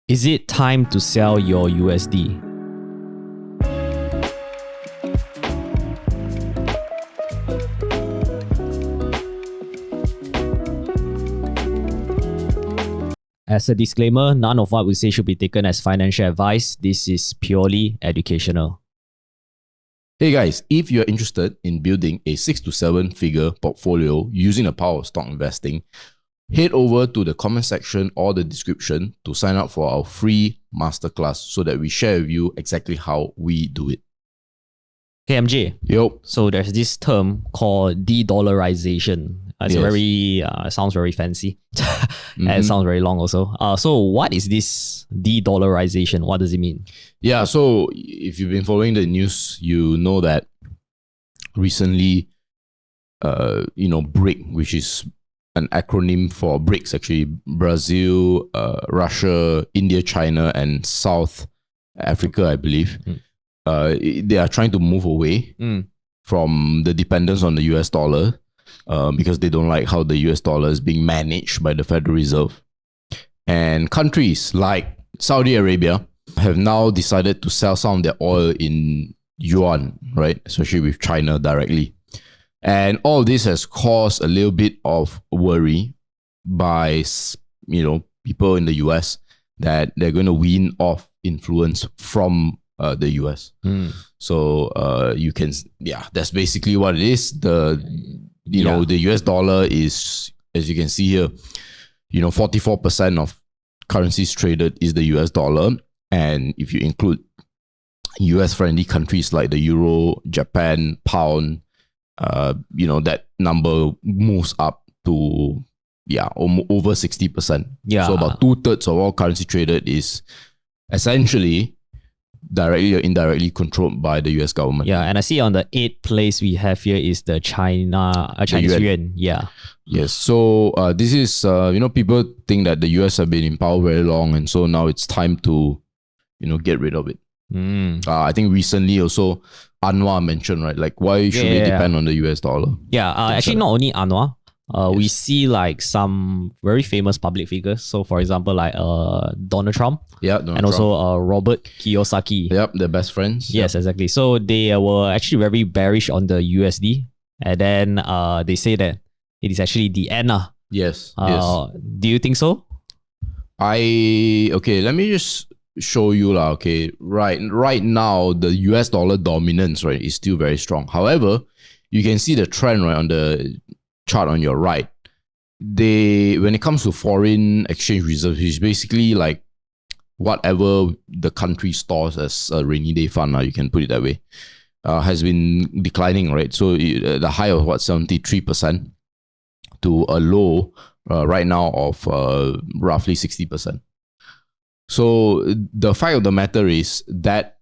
Is it time to sell your USD? As a disclaimer, none of what we say should be taken as financial advice. This is purely educational. Hey guys, if you're interested in building a 6 to 7 figure portfolio using the power of stock investing, head over to the comment section or the description to sign up for our free masterclass so that we share with you exactly how we do it. Okay, MJ. Yo. So there's this term called de-dollarisation. It's Yes. very sounds very fancy and it sounds very long also. So what is this de-dollarisation? What does it mean? Yeah, so if you've been following the news, you know that recently, BRIC, which is an acronym for BRICS, actually, Brazil, Russia, India, China, and South Africa, I believe. They are trying to move away from the dependence on the US dollar because they don't like how the US dollar is being managed by the Federal Reserve. And countries like Saudi Arabia have now decided to sell some of their oil in yuan, right? Especially with China directly. And all this has caused a little bit of worry by, people in the US that they're going to wean off influence from the US. So you can, that's basically what it is. The US dollar is, as you can see here, 44% of currencies traded is the US dollar. And if you include US friendly countries like the Euro, Japan, Pound, that number moves up to over 60%. So about 2/3 of all currency traded is essentially directly or indirectly controlled by the US government. Yeah, and I see on the 8th place we have here is the Chinese Yuan. Yeah. Yes. So this is people think that the US have been in power very long, and so now it's time to get rid of it. I think recently also Anwar mentioned, right? Like, why should we depend on the US dollar? Yeah, actually not only Anwar. We see like some very famous public figures. So for example, like Donald Trump. Yeah, Donald and Trump. Also Robert Kiyosaki. Yep, they're best friends. Yes, exactly. So they were actually very bearish on the USD. And then they say that it is actually the end. Yes. Do you think so? Let me just show you okay, right now the US dollar dominance, right, is still very strong. However, you can see the trend, right, on the chart on your right. When it comes to foreign exchange reserves, it's basically like whatever the country stores as a rainy day fund, you can put it that way, has been declining, right? So the high of 73% to a low right now of roughly 60%. So the fact of the matter is that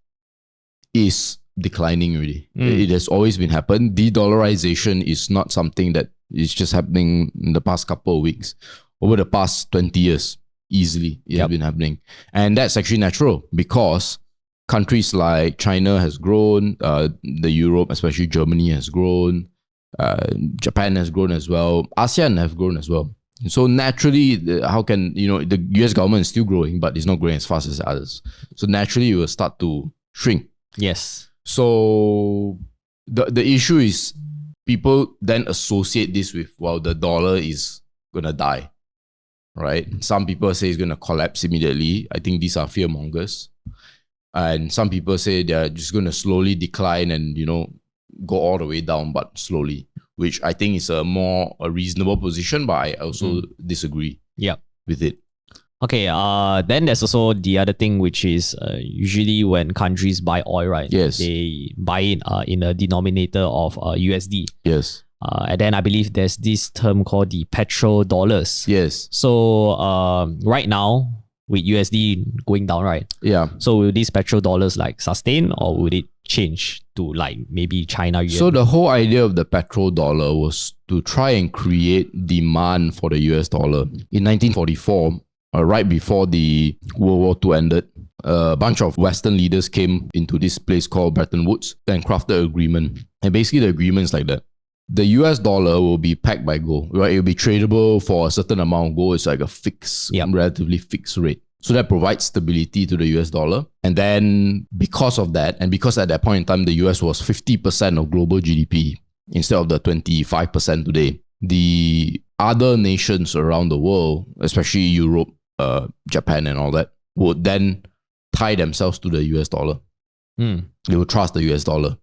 is declining already. It has always been happening. De-dollarization is not something that is just happening in the past couple of weeks. Over the past 20 years, easily it has been happening. And that's actually natural because countries like China has grown, the Europe, especially Germany, has grown, Japan has grown as well, ASEAN have grown as well. So naturally, how can, the US government is still growing, but it's not growing as fast as others. So naturally, it will start to shrink. Yes. So the issue is people then associate this with, well, the dollar is going to die, right? Some people say it's going to collapse immediately. I think these are fear mongers. And some people say they're just going to slowly decline and, go all the way down, but slowly, which I think is a reasonable position, but I also disagree with it. Okay, then there's also the other thing, which is usually when countries buy oil, right? Yes. They buy it in a denominator of USD. Yes. And then I believe there's this term called the Petrodollars. Yes. So right now, with USD going down, right? Yeah. So will these petrodollars like sustain, or would it change to like maybe China Yuan? So the whole idea of the petrodollar was to try and create demand for the US dollar. In 1944, right before the World War II ended, a bunch of Western leaders came into this place called Bretton Woods and crafted an agreement. And basically the agreement is like that. The US dollar will be pegged by gold, right? It will be tradable for a certain amount of gold. It's like a fixed, relatively fixed rate. So that provides stability to the US dollar. And then because of that, and because at that point in time, the US was 50% of global GDP instead of the 25% today, the other nations around the world, especially Europe, Japan and all that, would then tie themselves to the US dollar. They would trust the US dollar.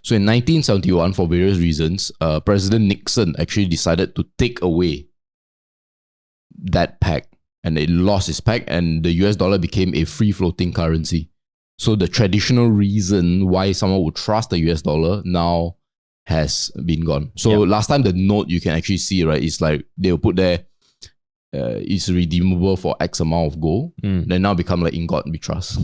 So in 1971, for various reasons, President Nixon actually decided to take away that peg, and it lost its peg, and the US dollar became a free-floating currency. So the traditional reason why someone would trust the US dollar now has been gone. So last time the note you can actually see, right, it's like they'll put there, it's redeemable for X amount of gold. Then now become like in God we trust.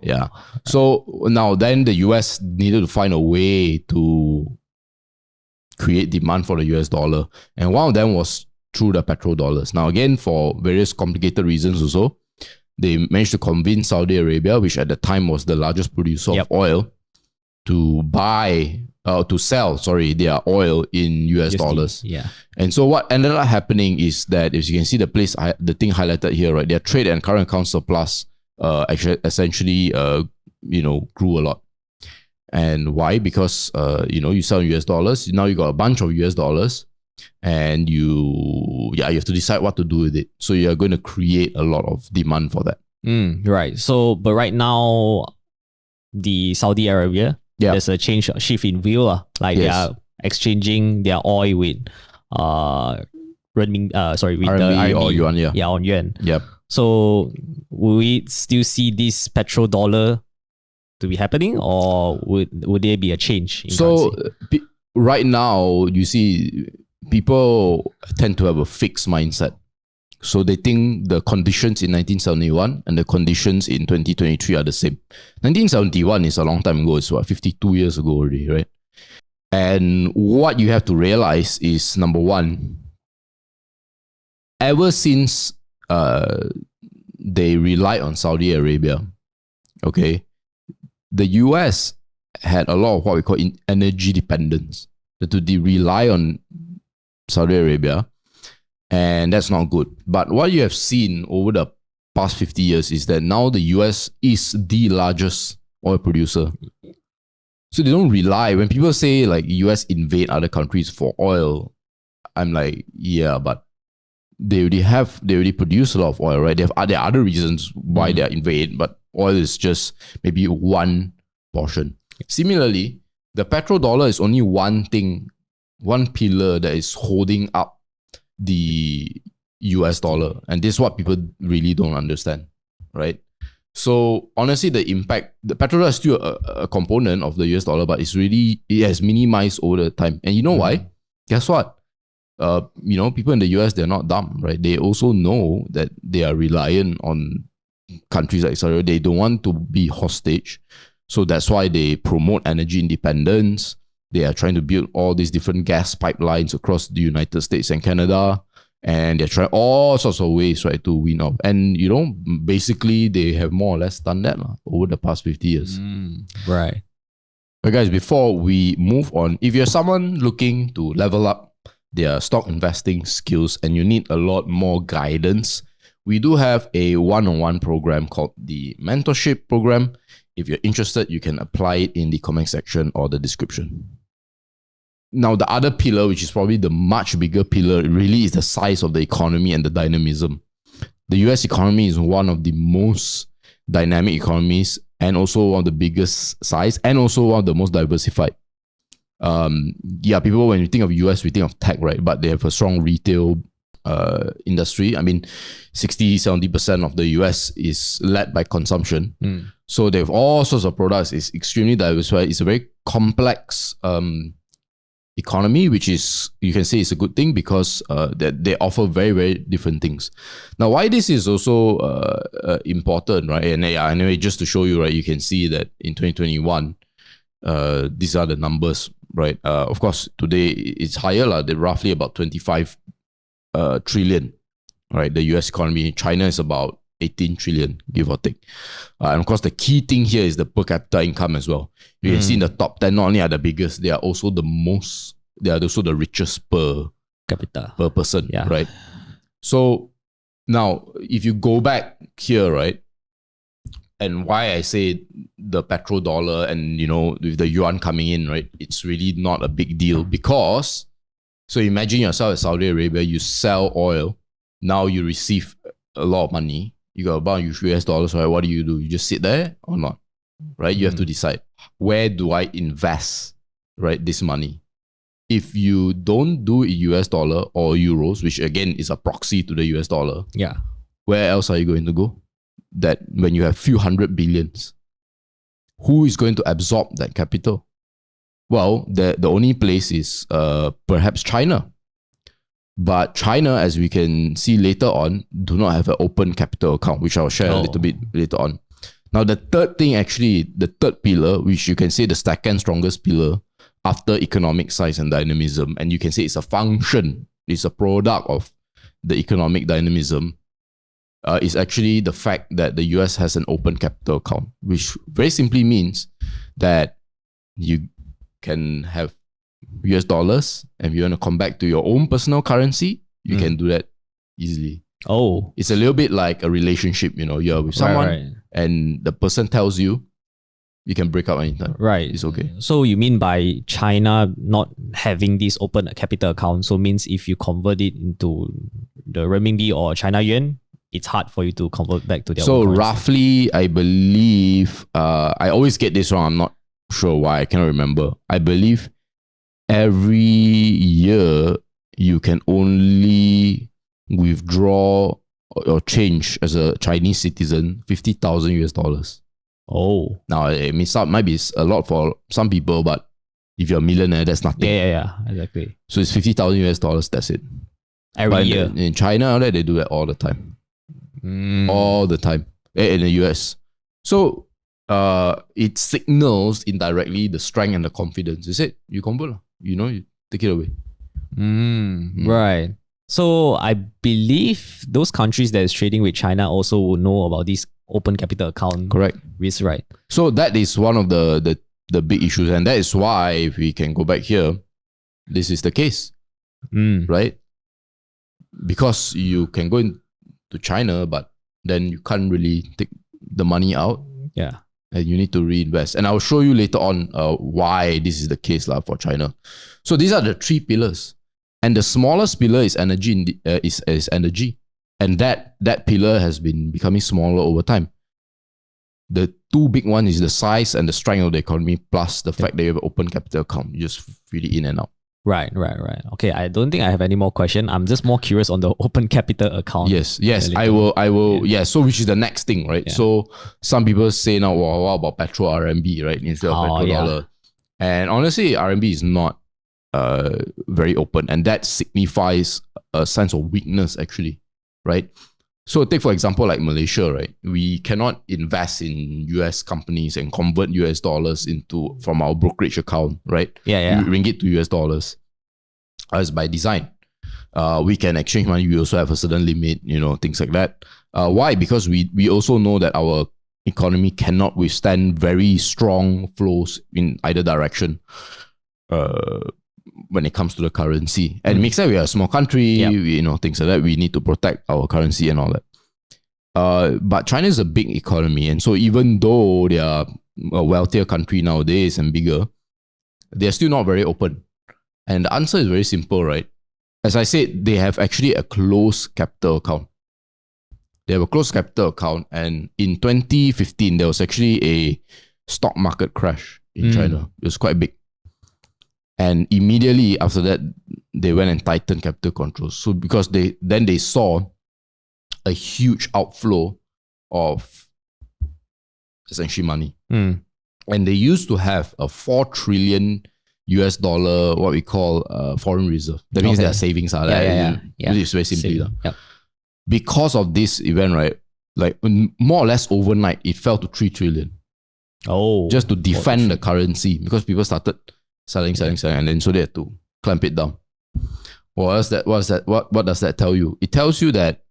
Yeah. So now then the US needed to find a way to create demand for the US dollar. And one of them was through the petrodollars. Now again, for various complicated reasons also, they managed to convince Saudi Arabia, which at the time was the largest producer of oil, to sell their oil in US dollars. Yeah. And so what ended up happening is that, as you can see the thing highlighted here, right, their trade and current account surplus essentially grew a lot. And why? Because you sell in US dollars, now you got a bunch of US dollars, and you have to decide what to do with it. So you're going to create a lot of demand for that. Right. So, but right now, the Saudi Arabia, there's a shift in view. Like they are exchanging their oil with RMB or yuan. Yeah, on yuan. Yep. So will we still see this petrodollar to be happening, or would there be a change in currency? Right now, you see, people tend to have a fixed mindset. So they think the conditions in 1971 and the conditions in 2023 are the same. 1971 is a long time ago. It's 52 years ago already, right? And what you have to realize is, number one, ever since they relied on Saudi Arabia, okay, the US had a lot of what we call energy dependence. They rely on Saudi Arabia, and that's not good. But what you have seen over the past 50 years is that now the US is the largest oil producer. So they don't rely. When people say like US invade other countries for oil, I'm like, yeah, but they already produce a lot of oil, right? There are other reasons why they are invade, but oil is just maybe one portion. Similarly, the petrodollar is only one pillar that is holding up the US dollar. And this is what people really don't understand, right? So honestly, the impact, the petrodollar is still a component of the US dollar, but it has minimized over the time. And you know why? Guess what? People in the US, they're not dumb, right? They also know that they are reliant on countries like Saudi Arabia. They don't want to be hostage. So that's why they promote energy independence. They are trying to build all these different gas pipelines across the United States and Canada. And they're trying all sorts of ways, right, to win off. And, basically they have more or less done that over the past 50 years. Right. But guys, before we move on, if you're someone looking to level up their stock investing skills and you need a lot more guidance, we do have a one-on-one program called the Mentorship Program. If you're interested, you can apply it in the comment section or the description. Now, the other pillar, which is probably the much bigger pillar, really is the size of the economy and the dynamism. The US economy is one of the most dynamic economies, and also one of the biggest size, and also one of the most diversified. People, when you think of US, we think of tech, right? But they have a strong retail industry. I mean, 60-70% of the US is led by consumption. So they have all sorts of products. It's extremely diversified. It's a very complex economy, which is, you can say, is a good thing because they offer very, very different things. Now, why this is also important, right? And anyway, just to show you, right, you can see that in 2021, these are the numbers, right? Of course, today it's higher, they're roughly about 25 trillion, right? The US economy. China is about 18 trillion, give or take. And of course, the key thing here is the per capita income as well. You can see in the top 10, not only are the biggest, they are also the richest per capita, per person, right? So Now, if you go back here, right, and why I say the petrodollar and, with the yuan coming in, right, it's really not a big deal because, so imagine yourself as Saudi Arabia, you sell oil, now you receive a lot of money, you got about US dollars, right? What do? You just sit there or not, right? You have to decide, where do I invest, right, this money? If you don't do it US dollar or euros, which again is a proxy to the US dollar, where else are you going to go? That when you have few hundred billions, who is going to absorb that capital? Well, the only place is perhaps China. But China, as we can see later on, do not have an open capital account, which I'll share a little bit later on. Now, the third thing, actually, the third pillar, which you can say the second strongest pillar after economic size and dynamism, and you can say it's a function, it's a product of the economic dynamism, is actually the fact that the US has an open capital account, which very simply means that you can have US dollars, and if you want to convert to your own personal currency, you can do that easily. Oh. It's a little bit like a relationship, you're with someone and the person tells you, you can break up anytime. Right. It's okay. So you mean by China not having this open capital account, so means if you convert it into the renminbi or China yuan, it's hard for you to convert back to their own currency. Roughly, I believe, I always get this wrong, I'm not sure why, I cannot remember. I believe every year you can only withdraw or change as a Chinese citizen 50,000 US dollars. Oh. Now, it might be a lot for some people, but if you're a millionaire, that's nothing. Yeah, exactly. So it's 50,000 US dollars, that's it. Every year. In China, they do that all the time. All the time. In the US. So, it signals indirectly the strength and the confidence. You said, you convert, you take it away. Right. So I believe those countries that is trading with China also will know about this open capital account. Correct. Risk, right? So that is one of the big issues, and that is why, if we can go back here, this is the case, right? Because you can go into China, but then you can't really take the money out. Yeah. And you need to reinvest. And I'll show you later on why this is the case for China. So these are the three pillars. And the smallest pillar is energy. Is energy. And that pillar has been becoming smaller over time. The two big ones is the size and the strength of the economy, plus the fact that you have an open capital account. You just feed it in and out. Right. Okay, I don't think I have any more question. I'm just more curious on the open capital account. Yes, I will. Yeah. So which is the next thing, right? Yeah. So some people say now, well, what about petro RMB, right? Instead of petrodollar. And honestly, RMB is not very open, and that signifies a sense of weakness, actually, right? So take for example like Malaysia, right? We cannot invest in US companies and convert US dollars from our brokerage account, right? Yeah. Ringgit to US dollars. As by design. We can exchange money. We also have a certain limit, things like that. Why? Because we also know that our economy cannot withstand very strong flows in either direction when it comes to the currency. And it makes sense, we are a small country, things like that. We need to protect our currency and all that. But China is a big economy. And so even though they are a wealthier country nowadays and bigger, they're still not very open. And the answer is very simple, right? As I said, they have actually a closed capital account. They have a closed capital account. And in 2015, there was actually a stock market crash in China. It was quite big. And immediately after that, they went and tightened capital controls. So because they saw a huge outflow of essentially money. And they used to have a 4 trillion US dollar, what we call foreign reserve. That means their savings are there. Yeah. It's very simply. Because of this event, right, like more or less overnight, it fell to 3 trillion. Oh. Just to defend the currency, because people started selling, and then so they had to clamp it down. What does that tell you? It tells you that,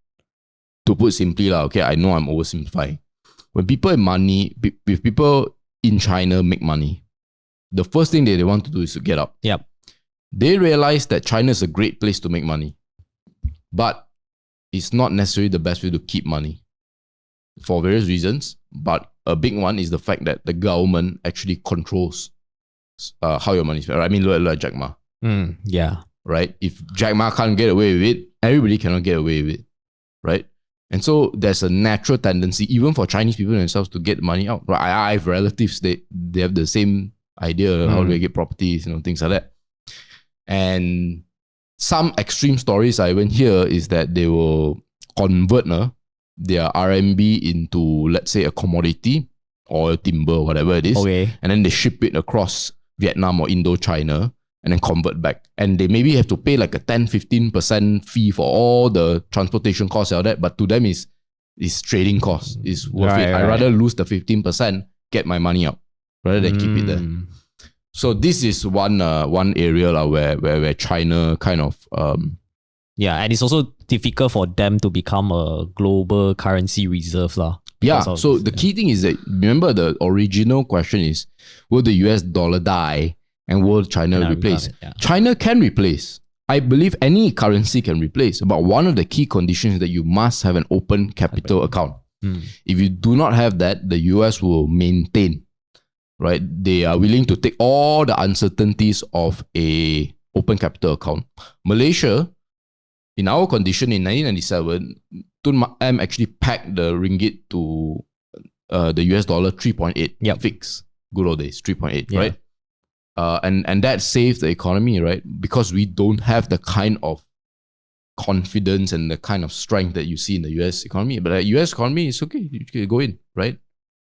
to put simply, okay, I know I'm oversimplifying. When people in money, if people in China make money, the first thing that they want to do is to get up. Yep. They realize that China is a great place to make money. But is not necessarily the best way to keep money for various reasons. But a big one is the fact that the government actually controls how your money is spent. I mean, look at Jack Ma. Yeah. Right? If Jack Ma can't get away with it, everybody cannot get away with it. Right? And so there's a natural tendency, even for Chinese people themselves, to get money out. Right? I have relatives, they have the same idea how do they get properties, things like that. And some extreme stories I even hear is that they will convert their RMB into, let's say, a commodity or a timber or whatever it is. Okay. And then they ship it across Vietnam or Indochina and then convert back. And they maybe have to pay like a 10-15% fee for all the transportation costs out there. But to them, is trading costs. It's worth it. I'd rather lose the 15%, get my money out, rather than keep it there. So this is one area where China kind of... yeah, and it's also difficult for them to become a global currency reserve. Yeah, so the key thing is that, remember the original question is, will the US dollar die and will China replace? China can replace. I believe any currency can replace, but one of the key conditions is that you must have an open capital account. If you do not have that, the US will maintain, right? They are willing to take all the uncertainties of a open capital account. Malaysia, in our condition in 1997, Tun M actually pegged the ringgit to the US dollar 3.8 fix. Good old days, 3.8, right? And that saved the economy, right? Because we don't have the kind of confidence and the kind of strength that you see in the US economy. But the US economy is okay, you can go in, right?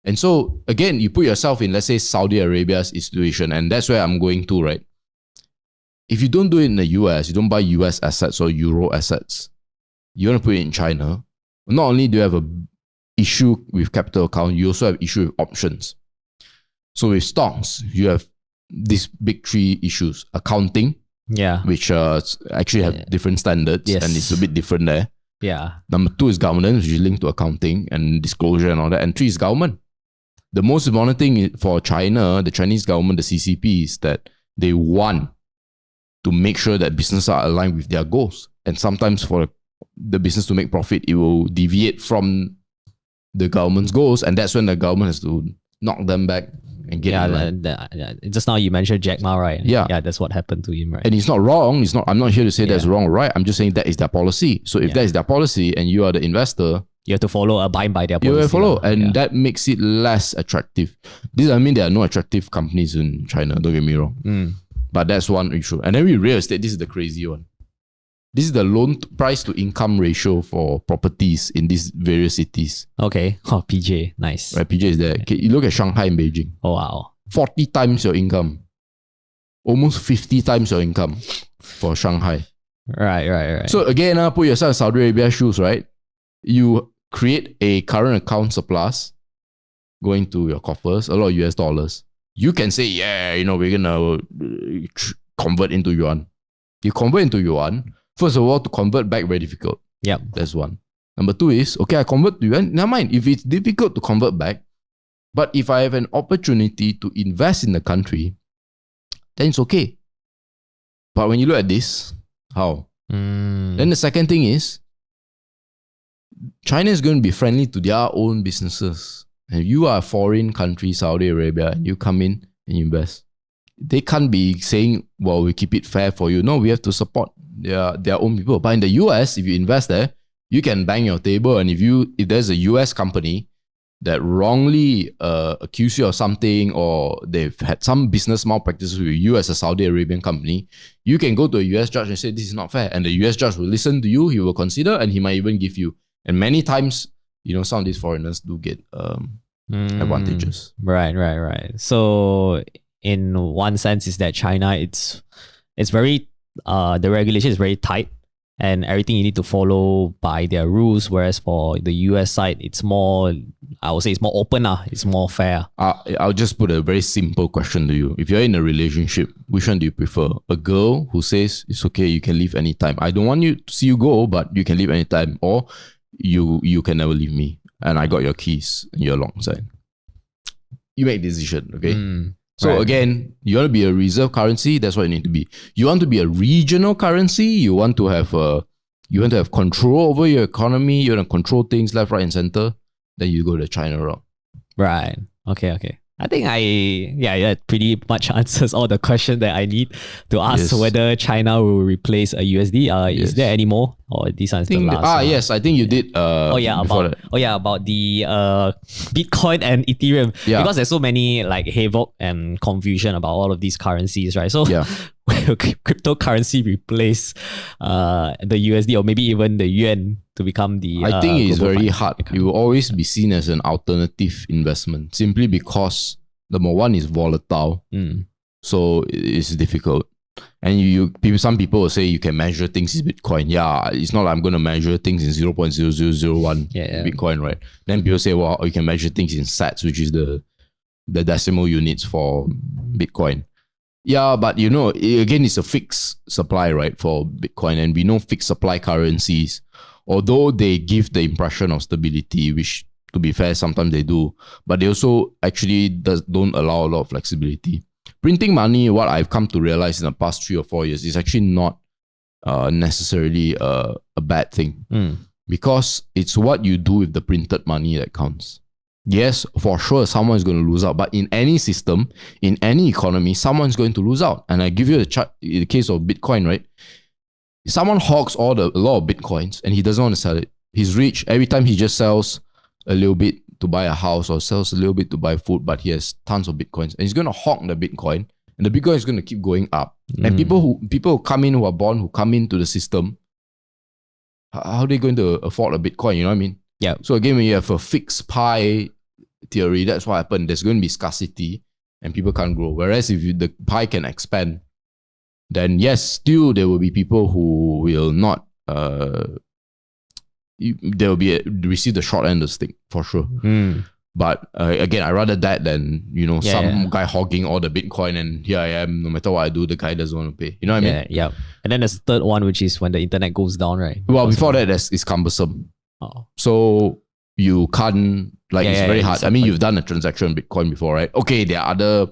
And so, again, you put yourself in, let's say, Saudi Arabia's situation, and that's where I'm going to, right? If you don't do it in the US, you don't buy US assets or Euro assets, you want to put it in China, not only do you have an issue with capital account, you also have issue with options. So with stocks, you have these big three issues. Accounting, which actually have different standards, and it's a bit different there. Number 2 is governance, which is linked to accounting and disclosure and all that. And 3 is government. The most important thing for China, the Chinese government, the CCP, is that they want to make sure that businesses are aligned with their goals. And sometimes for the business to make profit, it will deviate from the government's goals. And that's when the government has to knock them back and get just now you mentioned Jack Ma, right? Yeah, that's what happened to him, right? And it's not wrong. I'm not here to say that's wrong or right. I'm just saying that is their policy. So if that is their policy and you are the investor, you have to follow, abide by their policy. You have to follow, and that makes it less attractive. This doesn't mean there are no attractive companies in China, don't get me wrong. But that's one issue. And then with real estate, this is the crazy one. This is the loan price to income ratio for properties in these various cities. Okay. Oh, PJ. Nice. Right, PJ is there. Okay, you look at Shanghai and Beijing. Oh, wow. 40 times your income. Almost 50 times your income for Shanghai. Right. So again, put yourself in Saudi Arabia's shoes, right? You create a current account surplus going to your coffers, a lot of US dollars. You can say, we're going to convert into yuan. You convert into yuan. First of all, to convert back, very difficult. That's one. Number 2 is, okay, I convert to yuan. Never mind, if it's difficult to convert back, but if I have an opportunity to invest in the country, then it's okay. But when you look at this, how? Then the second thing is, China is going to be friendly to their own businesses. And you are a foreign country, Saudi Arabia, and you come in and you invest. They can't be saying, well, we keep it fair for you. No, we have to support their own people. But in the US, if you invest there, you can bang your table. And if there's a US company that wrongly accuse you of something, or they've had some business malpractices with you as a Saudi Arabian company, you can go to a US judge and say, this is not fair. And the US judge will listen to you, he will consider, and he might even give you. And many times, some of these foreigners do get advantages. Right. So in one sense is that China, it's very, the regulation is very tight and everything you need to follow by their rules. Whereas for the US side, it's more, I would say it's more open. It's more fair. I'll just put a very simple question to you. If you're in a relationship, which one do you prefer? A girl who says, it's okay, you can leave anytime. I don't want you to see you go, but you can leave anytime. Or you can never leave me, and I got your keys and you're alongside. You make a decision, okay? So again, you want to be a reserve currency, that's what you need to be. You want to be a regional currency, you want to have you want to have control over your economy, you want to control things left, right, and center, then you go the China route. Right. Okay. I think that pretty much answers all the questions that I need to ask whether China will replace a USD. Is there any more? Or this one's the last? Yes, I think you did. About the Bitcoin and Ethereum. Yeah. Because there's so many like havoc and confusion about all of these currencies, right? So will cryptocurrency replace the USD or maybe even the yuan to become the I think it's very hard. It will always be seen as an alternative investment simply because number one is volatile. So it's difficult. And some people will say you can measure things in Bitcoin. Yeah, it's not like I'm going to measure things in 0.0001 Bitcoin, right? Then people say, well, you can measure things in sats, which is the decimal units for Bitcoin. Yeah, but again, it's a fixed supply, right, for Bitcoin. And we know fixed supply currencies, although they give the impression of stability, which to be fair, sometimes they do, but they also actually don't allow a lot of flexibility. Printing money, what I've come to realize in the past 3 or 4 years, is actually not necessarily a bad thing because it's what you do with the printed money that counts. Yes, for sure, someone is going to lose out. But in any system, in any economy, someone's going to lose out. And I give you the case of Bitcoin, right? Someone hogs a lot of Bitcoins and he doesn't want to sell it. He's rich. Every time he just sells a little bit to buy a house or sells a little bit to buy food, but he has tons of Bitcoins. And he's going to hog the Bitcoin. And the Bitcoin is going to keep going up. And people who come in, who are born, who come into the system, how are they going to afford a Bitcoin? You know what I mean? Yeah. So again, when you have a fixed pie theory, that's what happened. There's going to be scarcity and people can't grow. Whereas if the pie can expand, then yes, still there will be people who will not, they will receive the short end of the stick for sure. But again, I rather that than, some guy hogging all the Bitcoin and here I am, no matter what I do, the guy doesn't want to pay. You know what I mean? Yeah. And then there's the third one, which is when the internet goes down, right? Well, before that, it's cumbersome. So you can't, it's very hard. I mean, you've done a transaction in Bitcoin before, right? Okay, there are other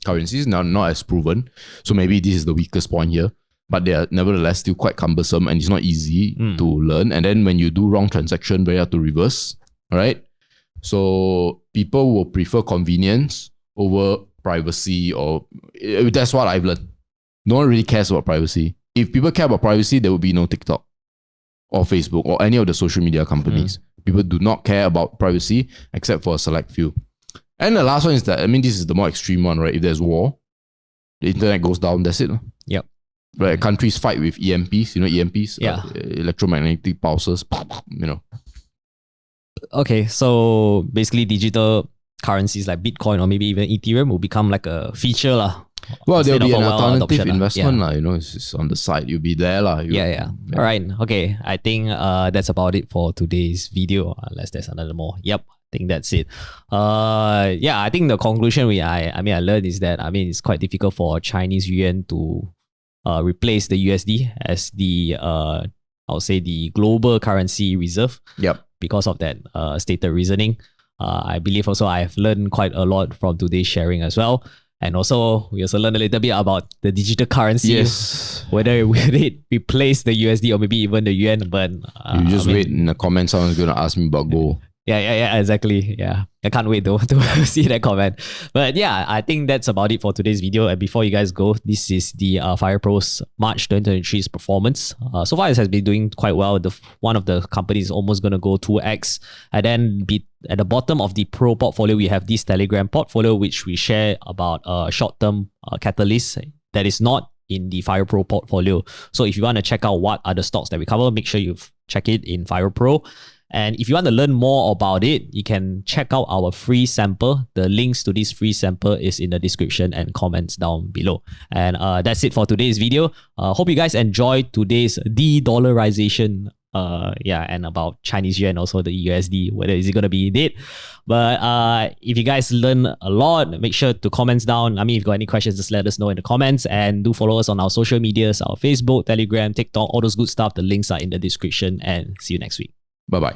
currencies now not as proven. So maybe this is the weakest point here. But they are nevertheless still quite cumbersome and it's not easy to learn. And then when you do wrong transaction, you have to reverse, right? So people will prefer convenience over privacy, or that's what I've learned. No one really cares about privacy. If people care about privacy, there would be no TikTok or Facebook or any of the social media companies. People do not care about privacy except for a select few. And the last one is that, this is the more extreme one, right? If there's war, the internet goes down, that's it. Yep. Right, countries fight with EMPs, EMPs? Electromagnetic pulses, Okay, so basically digital currencies like Bitcoin or maybe even Ethereum will become like a feature lah. Well, there'll be an alternative investment lah. It's on the side. You'll be there lah. All right. Okay. I think that's about it for today's video. Unless there's another more. Yep. I think that's it. I think the conclusion I learned is that it's quite difficult for Chinese Yuan to replace the USD as the I would say the global currency reserve. Yep. Because of that stated reasoning. I believe also I've learned quite a lot from today's sharing as well. And also, we also learned a little bit about the digital currency. Yes. Whether will it replace the USD or maybe even the yuan. But you just wait in the comments, someone's going to ask me about gold. Yeah, exactly. Yeah. I can't wait though to see that comment. But yeah, I think that's about it for today's video. And before you guys go, this is the FIRL Pro's March 2023's performance. So far, it has been doing quite well. One of the companies is almost going to go 2x. And then at the bottom of the Pro portfolio, we have this Telegram portfolio, which we share about short-term catalysts that is not in the FIRL Pro portfolio. So if you want to check out what are the stocks that we cover, make sure you check it in FIRL Pro. And if you want to learn more about it, you can check out our free sample. The links to this free sample is in the description and comments down below. And that's it for today's video. Hope you guys enjoyed today's de-dollarisation and about Chinese Yuan, also the USD, whether is it going to be dead. But if you guys learn a lot, make sure to comments down. If you've got any questions, just let us know in the comments. And do follow us on our social medias, our Facebook, Telegram, TikTok, all those good stuff. The links are in the description. And see you next week. Bye-bye.